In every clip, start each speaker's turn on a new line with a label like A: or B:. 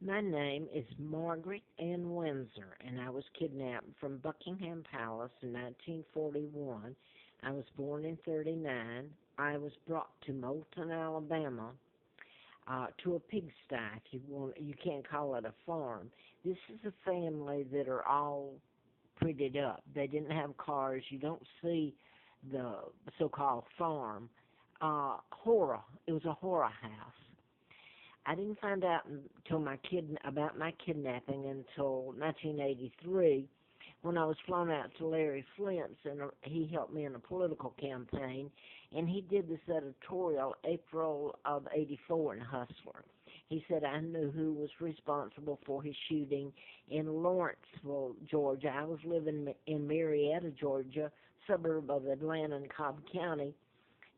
A: My name is Margaret Ann Windsor, and I was kidnapped from Buckingham Palace in 1941. I was born in 39. I was brought to Moulton, Alabama, to a pigsty. If you want, you can't call it a farm. This is a family that are all prettied up. They didn't have cars. You don't see the so-called farm. Horror. It was a horror house. I didn't find out until about my kidnapping until 1983 when I was flown out to Larry Flint's, and he helped me in a political campaign, and he did this editorial April of '84 in Hustler. He said I knew who was responsible for his shooting in Lawrenceville, Georgia. I was living in Marietta, Georgia, suburb of Atlanta in Cobb County,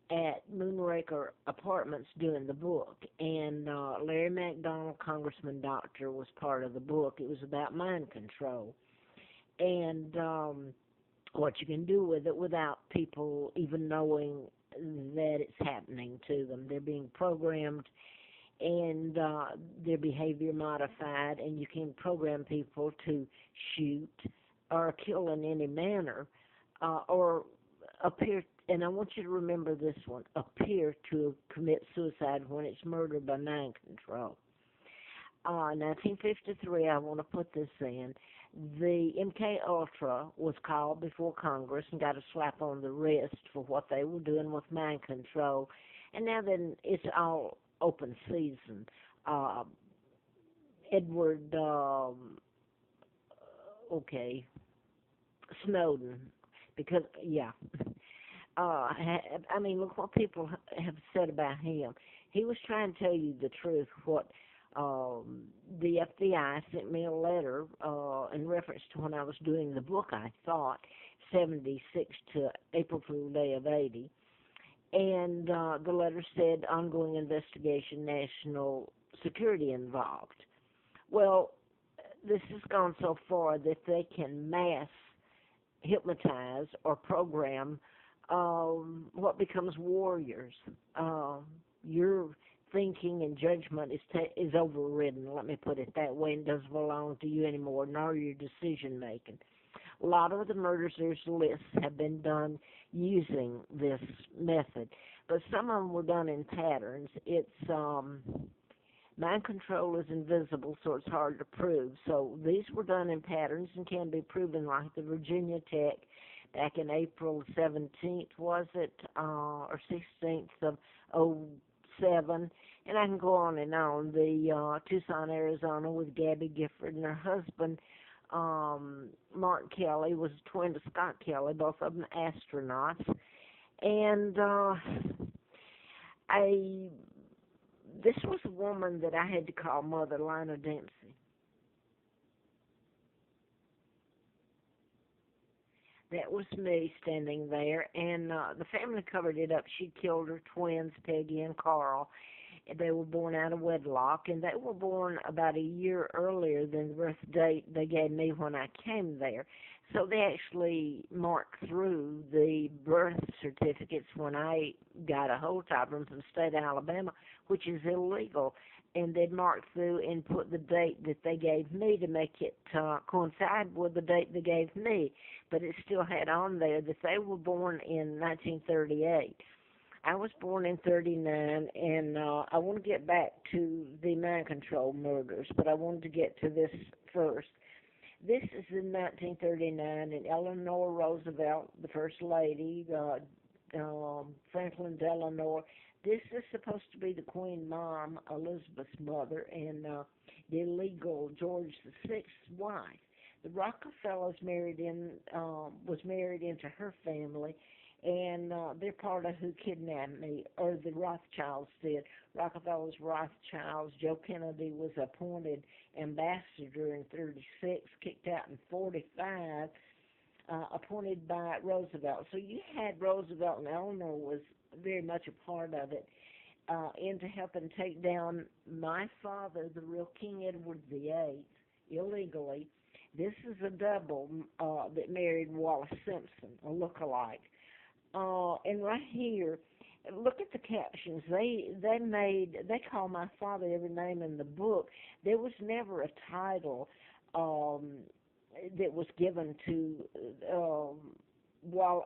A: at Moonraker Apartments doing the book. And Larry McDonald, Congressman Doctor, was part of the book. It was about mind control and what you can do with it without people even knowing that it's happening to them. They're being programmed and their behavior modified, and you can program people to shoot or kill in any manner or appear, and I want you to remember this one, appear to commit suicide when it's murder by mind control. 1953, I want to put this in. The MK Ultra was called before Congress and got a slap on the wrist for what they were doing with mind control, and now then it's all open season. Uh, Edward, okay, Snowden, because yeah, I mean, look what people have said about him. He was trying to tell you the truth. What the FBI sent me a letter in reference to when I was doing the book. I thought 76 to April Fool Day of 80, and the letter said ongoing investigation, national security involved. Well, this has gone so far that they can mass hypnotize or program what becomes warriors. Your thinking and judgment is overridden. Let me put it that way. And doesn't belong to you anymore, nor your decision making. A lot of the murders there's lists have been done using this method, but some of them were done in patterns. It's mind control is invisible, so it's hard to prove. So these were done in patterns and can be proven, like the Virginia Tech back in April 17th, was it, or 16th of '07, and I can go on and on. The Tucson, Arizona, with Gabby Gifford and her husband, Mark Kelly, was a twin to Scott Kelly, both of them astronauts, and this was a woman that I had to call Mother, Lina Dempsey. That was me standing there, and the family covered it up. She killed her twins, Peggy and Carl. They were born out of wedlock, and they were born about a year earlier than the birth date they gave me when I came there. So they actually marked through the birth certificates when I got a hold of them from the state of Alabama, which is illegal. And they'd mark through and put the date that they gave me to make it coincide with the date they gave me. But it still had on there that they were born in 1938. I was born in 39, and I want to get back to the mind control murders, but I wanted to get to this first. This is in 1939, and Eleanor Roosevelt, the First Lady, Franklin Delano. This is supposed to be the Queen Mom, Elizabeth's mother, and the illegal George VI's wife. The Rockefellers was married into her family, and they're part of who kidnapped me, or the Rothschilds did. Rockefellers, Rothschilds. Joe Kennedy was appointed ambassador in '36, kicked out in '45, appointed by Roosevelt. So you had Roosevelt, and Eleanor was very much a part of it, into helping take down my father, the real King Edward VIII, illegally. This is a double that married Wallace Simpson, a look-alike. And right here, look at the captions. They call my father every name in the book. There was never a title um, that was given to while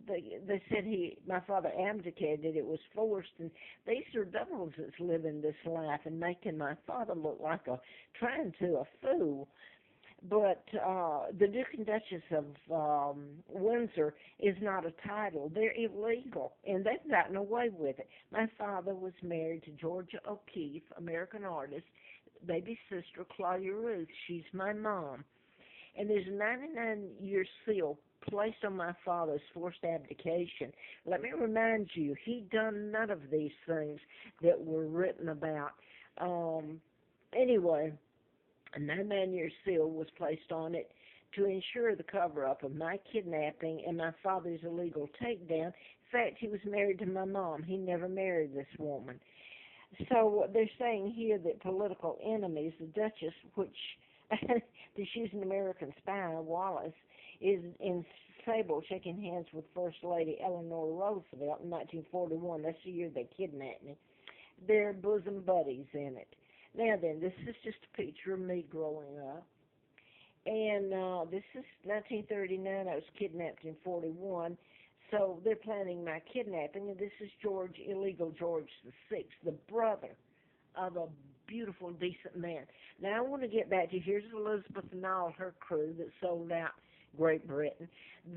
A: they said my father abdicated. It was forced, and these are devils that's living this life and making my father look like trying to a fool. But the Duke and Duchess of Windsor is not a title. They're illegal, and they've gotten away with it. My father was married to Georgia O'Keeffe, American artist, baby sister Claudia Ruth. She's my mom. And there's a 99-year seal placed on my father's forced abdication. Let me remind you, he done none of these things that were written about. Anyway, a 99-year seal was placed on it to ensure the cover-up of my kidnapping and my father's illegal takedown. In fact, he was married to my mom. He never married this woman. So they're saying here that political enemies, the Duchess, which she's an American spy, Wallace, is in Sable shaking hands with First Lady Eleanor Roosevelt in 1941. That's the year they kidnapped me. They're bosom buddies in it. Now then, this is just a picture of me growing up. And this is 1939. I was kidnapped in 41. So they're planning my kidnapping, and this is illegal George VI, the brother of a beautiful, decent man. Now I want to get back to, here's Elizabeth and all her crew that sold out Great Britain.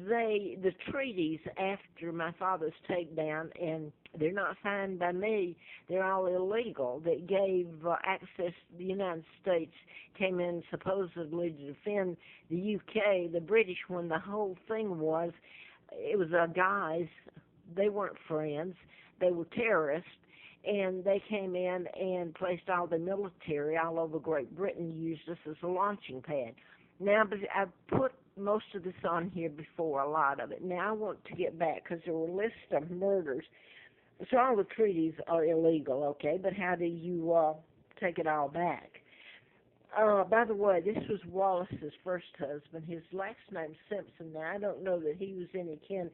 A: The treaties after my father's takedown, and they're not signed by me, they're all illegal, that gave access to the United States, came in supposedly to defend the UK, the British, when the whole thing was, it was guys, they weren't friends, they were terrorists, and they came in and placed all the military all over Great Britain, used us as a launching pad. Now, but I've put most of this on here before, a lot of it. Now I want to get back, because there were lists of murders. So all the treaties are illegal, okay, but how do you take it all back? By the way, this was Wallace's first husband. His last name's Simpson. Now, I don't know that he was any kin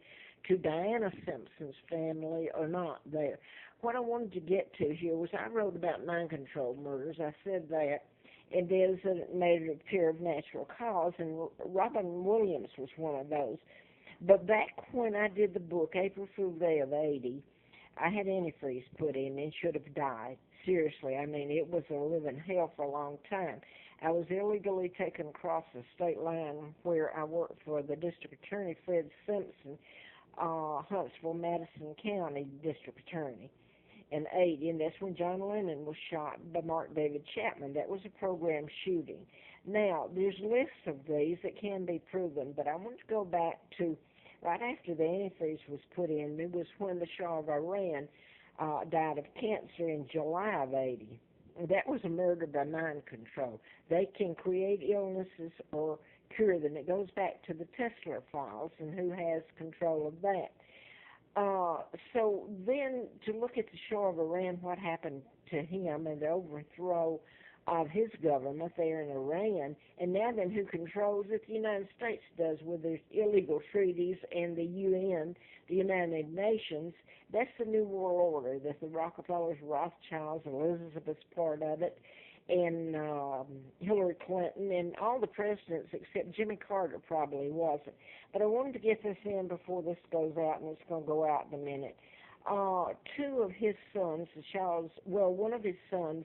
A: to Diana Simpson's family or not there. What I wanted to get to here was I wrote about mind-control murders. I said that, and there's a made it appear of natural cause, and Robin Williams was one of those. But back when I did the book, April Fool's Day of 80, I had antifreeze put in and should have died. Seriously, I mean, it was a living hell for a long time. I was illegally taken across the state line where I worked for the district attorney, Fred Simpson, Huntsville, Madison County district attorney, in 80, and that's when John Lennon was shot by Mark David Chapman. That was a program shooting. Now, there's lists of these that can be proven, but I want to go back to right after the antifreeze was put in. It was when the Shah of Iran died of cancer in July of 80. That was a murder by mind control. They can create illnesses or cure them. It goes back to the Tesla files and who has control of that. So then to look at the Shah of Iran, what happened to him and the overthrow of his government there in Iran, and now then who controls it? The United States does with their illegal treaties and the UN, the United Nations. That's the New World Order, that the Rockefellers, Rothschilds, Elizabeth's part of it, and Hillary Clinton, and all the presidents except Jimmy Carter probably wasn't. But I wanted to get this in before this goes out, and it's going to go out in a minute. Two of his sons, one of his sons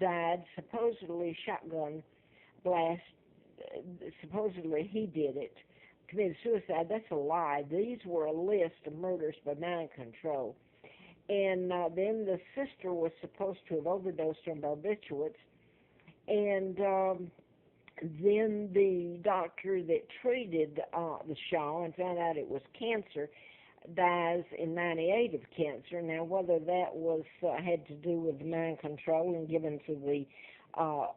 A: died, supposedly shotgun blast, supposedly he did it, committed suicide. That's a lie. These were a list of murders by mind control. And then the sister was supposed to have overdosed on barbiturates, and then the doctor that treated the Shah and found out it was cancer dies in 98 of cancer. Now, whether that was had to do with mind control and given to the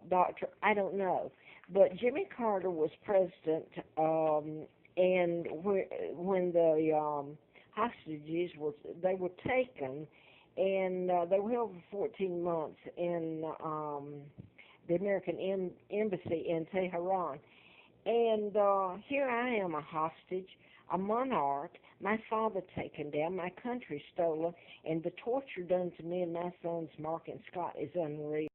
A: doctor, I don't know. But Jimmy Carter was president, and when the hostages were taken, and they were held for 14 months in the American embassy in Tehran. And here I am, a hostage. a monarch, my father taken down, my country stolen, and the torture done to me and my sons, Mark and Scott, is unreal.